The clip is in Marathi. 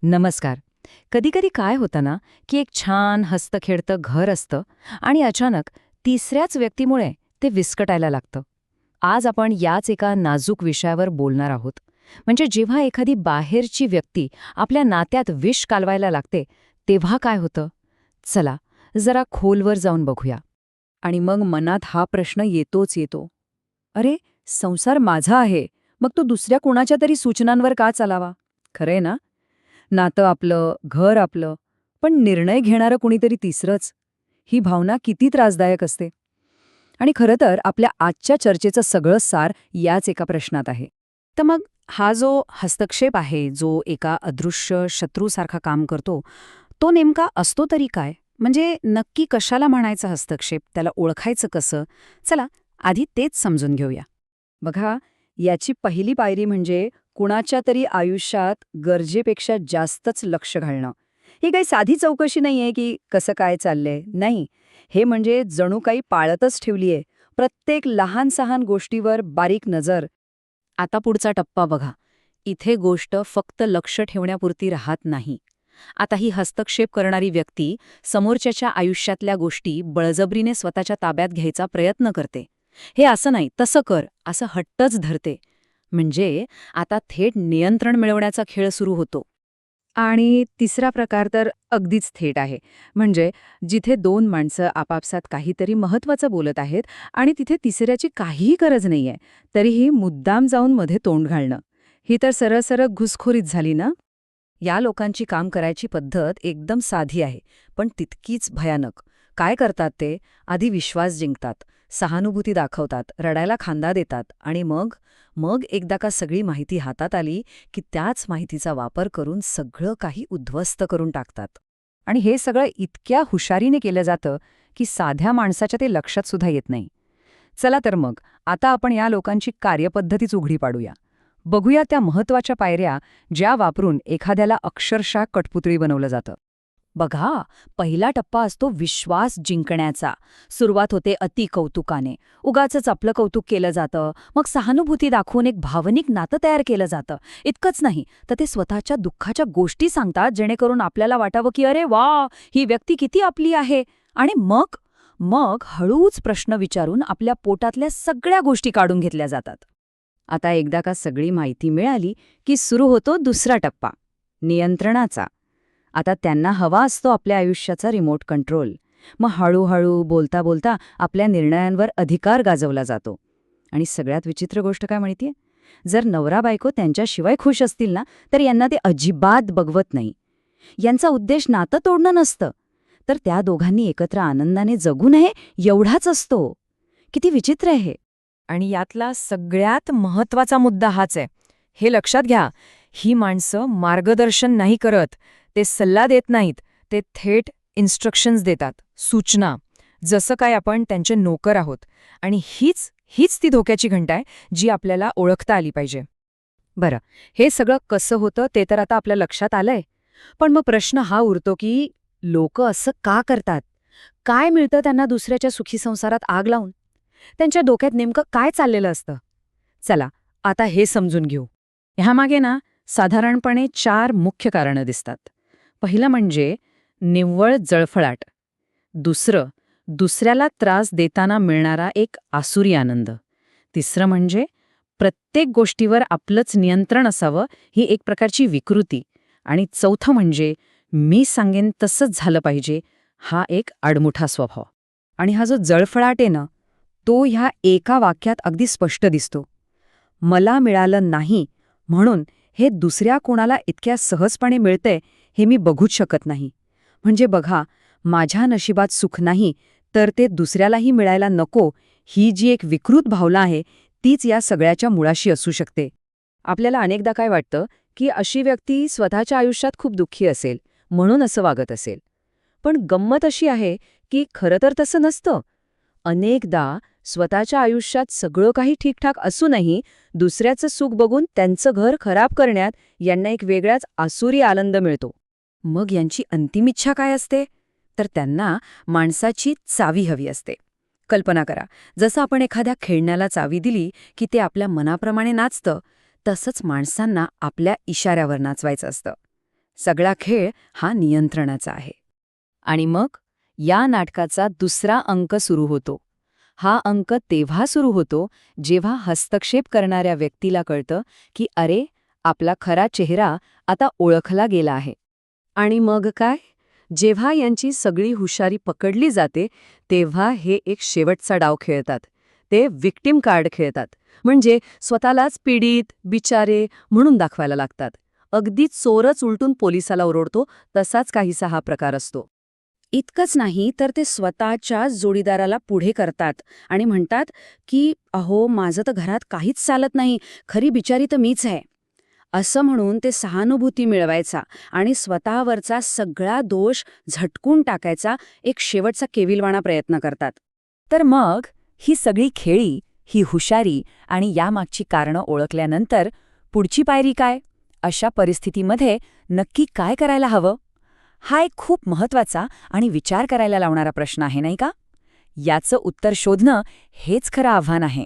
नमस्कार. कधीकधी काय होतं ना, की एक छान हसतं-खेळतं घर असतं आणि अचानक तिसऱ्याच व्यक्तीमुळे ते विस्कटायला लागतं. आज आपण याच एका नाजूक विषयावर बोलणार आहोत. म्हणजे जेव्हा एखादी बाहेरची व्यक्ती आपल्या नात्यात विष कालवायला लागते, तेव्हा काय होतं? चला, जरा खोलवर जाऊन बघूया. आणि मग मनात हा प्रश्न येतोच येतो. अरे, संसार माझा आहे, मग तो दुसऱ्या कुणाच्या तरी सूचनांवर का चालावा? खरंय ना? नातं आपलं, घर आपलं, पण निर्णय घेणारं कुणीतरी तिसरंच. ही भावना किती त्रासदायक असते. आणि खरं तर आपल्या आजच्या चर्चेचं सगळं सार याच एका प्रश्नात आहे. तर मग हा जो हस्तक्षेप आहे, जो एका अदृश्य शत्रूसारखा काम करतो, तो नेमका असतो तरी काय? म्हणजे नक्की कशाला म्हणायचा हस्तक्षेप? त्याला ओळखायचं कसं? चला, आधी तेच समजून घेऊया. बघा, याची पहिली पायरी म्हणजे कुणाच्या तरी आयुष्यात गरजेपेक्षा जास्तच लक्ष घालणं. ही काही साधी चौकशी नाहीये की कसं काय चाललंय. नाही, हे म्हणजे जणू काही पाळतच ठेवलीये. प्रत्येक लहान-सहान गोष्टीवर बारीक नजर. आता पुढचा टप्पा बघा. इथे गोष्ट फक्त लक्ष ठेवण्यापुरती राहत नाही. आता ही हस्तक्षेप करणारी व्यक्ती समोरच्याच्या आयुष्यातल्या गोष्टी बळजबरीने स्वतःच्या ताब्यात घ्यायचा प्रयत्न करते. हे असं नाही, तसं कर, असं हट्टच धरते. म्हणजे आता थेट नियंत्रण मिळवण्याचा खेळ सुरू होतो. आणि तिसरा प्रकार तर अगदीच थेट आहे. म्हणजे जिथे दोन माणसं आपापसात काहीतरी महत्त्वाचं बोलत आहेत आणि तिथे तिसऱ्याची काहीही गरज नाहीये, तरीही मुद्दाम जाऊन मध्ये तोंड घालणं. ही तर सरळ घुसखोरीच झाली ना? या लोकांची काम करायची पद्धत एकदम साधी आहे, पण तितकीच भयानक. काय करतात ते? आधी विश्वास जिंकतात, सहानुभूती दाखवतात, रडायला खांदा देतात आणि मग मग एकदा का सगळी माहिती हातात आली, की त्याच माहितीचा वापर करून सगळं काही उद्ध्वस्त करून टाकतात. आणि हे सगळं इतक्या हुशारीने केलं जातं, की साध्या माणसाच्या ते लक्षात सुद्धा येत नाही. चला तर मग, आता आपण या लोकांची कार्यपद्धतीच उघडी पाडूया. बघूया त्या महत्वाच्या पायऱ्या, ज्या वापरून एखाद्याला अक्षरशः कठपुतळी बनवलं जातं. बघा, पहिला टप्पा असतो विश्वास जिंकण्याचा. सुरुवात होते अतिकौतुकाने. उगाचच आपलं कौतुक केलं जातं, मग सहानुभूती दाखवून एक भावनिक नातं तयार केलं जातं. इतकंच नाही, तर ते स्वतःच्या दुःखाच्या गोष्टी सांगतात, जेणेकरून आपल्याला वाटावं की अरे वा, ही व्यक्ती किती आपली आहे. आणि मग मग हळूच प्रश्न विचारून आपल्या पोटातल्या सगळ्या गोष्टी काढून घेतल्या जातात. आता एकदा का सगळी माहिती मिळाली, की सुरू होतो दुसरा टप्पा, नियंत्रणाचा. आता त्यांना हवा असतो आपल्या आयुष्याचा रिमोट कंट्रोल. मग हळूहळू बोलता बोलता आपल्या निर्णयांवर अधिकार गाजवला जातो. आणि सगळ्यात विचित्र गोष्ट काय माहितीये? जर नवरा बायको त्यांच्याशिवाय खुश असतील ना, तर यांना ते अजिबात बघवत नाही. यांचा उद्देश नातं तोडणं नसतं, तर त्या दोघांनी एकत्र आनंदाने जगू नये एवढाच असतो. किती विचित्र आहे हे. आणि यातला सगळ्यात महत्वाचा मुद्दा हाच आहे. हे लक्षात घ्या, ही माणसं मार्गदर्शन नाही करत, ते सल्ला देत नाहीत, ते थेट इन्स्ट्रक्शन्स देतात, सूचना. जसं काय आपण त्यांचे नोकर आहोत. आणि हीच हीच ती धोक्याची घंटा आहे, जी आपल्याला ओळखता आली पाहिजे. बरं, हे सगळं कसं होतं ते तर आता आपल्या लक्षात आलंय. पण मग प्रश्न हा उरतो की लोकं असं का करतात? काय मिळतं त्यांना दुसऱ्याच्या सुखी संसारात आग लावून? त्यांच्या डोक्यात नेमकं काय चाललेलं असतं? चला, आता हे समजून घेऊ. ह्यामागे ना साधारणपणे 4 मुख्य कारणं दिसतात. पहिलं म्हणजे निव्वळ जळफळाट. दुसरं, दुसऱ्याला त्रास देताना मिळणारा एक आसुरी आनंद. तिसरं म्हणजे प्रत्येक गोष्टीवर आपलंच नियंत्रण असावं, ही एक प्रकारची विकृती. आणि चौथं म्हणजे मी सांगेन तसंच झालं पाहिजे, हा एक आडमुठा स्वभाव. आणि हा जो जळफळाट आहे ना, तो ह्या एका वाक्यात अगदी स्पष्ट दिसतो. मला मिळालं नाही म्हणून हे दुसऱ्या कोणाला इतक्या सहजपणे मिळतंय हे मी बघूच शकत नाही. म्हणजे बघा, माझ्या नशिबात सुख नाही तर ते दुसऱ्यालाही मिळायला नको, ही जी एक विकृत भावना आहे तीच या सगळ्याच्या मुळाशी असू शकते. आपल्याला अनेकदा काय वाटतं की अशी व्यक्ती स्वतःच्या आयुष्यात खूप दुःखी असेल म्हणून असं वागत असेल. पण गंमत अशी आहे की खरं तर तसं नसतं. अनेकदा स्वतःच्या आयुष्यात सगळं काही ठीकठाक असूनही दुसऱ्याचं सुख बघून त्यांचं घर खराब करण्यात यांना एक वेगळाच आसुरी आनंद मिळतो. मग यांची अंतिम इच्छा काय असते? तर त्यांना माणसाची चावी हवी असते. कल्पना करा, जसं आपण एखाद्या खेळण्याला चावी दिली की ते आपल्या मनाप्रमाणे नाचतं, तसंच माणसांना आपल्या इशाऱ्यावर नाचवायचं असतं. सगळा खेळ हा नियंत्रणाचा आहे. आणि मग या नाटकाचा दुसरा अंक सुरू होतो. हा अंक तेव्हा सुरू होतो जेव्हा हस्तक्षेप करणाऱ्या व्यक्तीला कळतं की अरे, आपला खरा चेहरा आता ओळखला गेला आहे. आणि मग काय? जेव्हा यांची सगळी हुशारी पकडली जाते तेव्हा हे एक शेवटचा डाव खेळतात. ते विक्टिम कार्ड खेळतात. म्हणजे स्वतःलाच पीडित, बिचारे म्हणून दाखवायला लागतात. अगदी चोरच उलटून पोलिसाला ओरडतो तसाच काहीसा हा प्रकार असतो. इतकंच नाही तर ते स्वतःच्याच जोडीदाराला पुढे करतात आणि म्हणतात की अहो, माझं तर घरात काहीच चालत नाही, खरी बिचारी तर मीच आहे. असं म्हणून ते सहानुभूती मिळवायचा आणि स्वतःवरचा सगळा दोष झटकून टाकायचा एक शेवटचा केविलवाणा प्रयत्न करतात. तर मग ही सगळी खेळी, ही हुशारी आणि यामागची कारणं ओळखल्यानंतर पुढची पायरी काय? अशा परिस्थितीमध्ये नक्की काय करायला हवं? हा एक खूप महत्वाचा आणि विचार करायला लावणारा प्रश्न आहे, नाही का? याचं उत्तर शोधणं हेच खरं आव्हान आहे.